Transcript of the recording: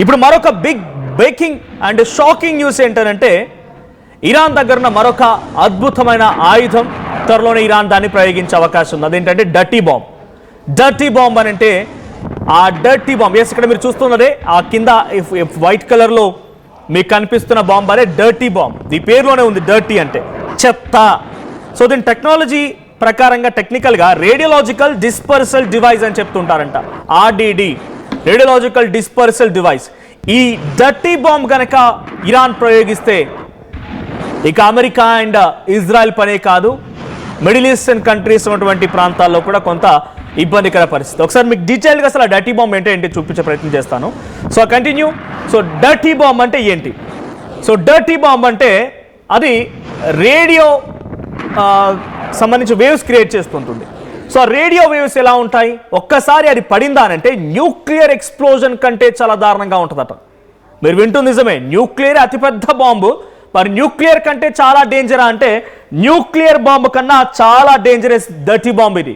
ఇప్పుడు మరొక big breaking and shocking news ఏంటంటే ఇరాన్ దగ్గర మరొక అద్భుతమైన ఆయుధం త్వరలోనే ఇరాన్ దాన్ని ప్రయోగించే అవకాశం ఉంది. అదేంటంటే డర్టీ బాంబ్. డర్టీ బాంబ్ అని అంటే ఆ డర్టీ బాంబ్, ఎస్ ఇక్కడ మీరు చూస్తున్నదే ఆ కింద వైట్ కలర్లో మీకు కనిపిస్తున్న బాంబ్ అనే డర్టీ బాంబ్. ఈ పేరులోనే ఉంది డర్టీ అంటే చెత్త. సో దీని టెక్నాలజీ ప్రకారంగా టెక్నికల్గా రేడియోలాజికల్ డిస్పర్సల్ డివైస్ అని చెప్తుంటారంట. RDD, radiological dispersal device. ఈ డర్టీ బాంబ్ కనుక ఇరాన్ ప్రయోగిస్తే ఇక అమెరికా అండ్ ఇజ్రాయెల్ పనే కాదు, మిడిల్ ఈస్టర్న్ కంట్రీస్ ఉన్నటువంటి ప్రాంతాల్లో కూడా కొంత ఇబ్బందికర పరిస్థితి. ఒకసారి మీకు డీటెయిల్గా అసలు ఆ డర్టీ బాంబ్ ఏంటి చూపించే ప్రయత్నం చేస్తాను. So continue. So dirty bomb అంటే ఏంటి? సో డర్టీ బాంబ్ అంటే అది రేడియో సంబంధించి వేవ్స్ క్రియేట్ చేస్తుంటుంది. సో రేడియో వేవ్స్ ఎలా ఉంటాయి, ఒక్కసారి అది పడిందా అంటే న్యూక్లియర్ ఎక్స్ప్లోజన్ కంటే చాలా దారుణంగా ఉంటుందట. మీరు వింటుంది నిజమే, న్యూక్లియర్ అతిపెద్ద బాంబు. మరి న్యూక్లియర్ కంటే చాలా డేంజరా అంటే న్యూక్లియర్ బాంబు కన్నా చాలా డేంజరస్ డర్టీ బాంబ్ ఇది.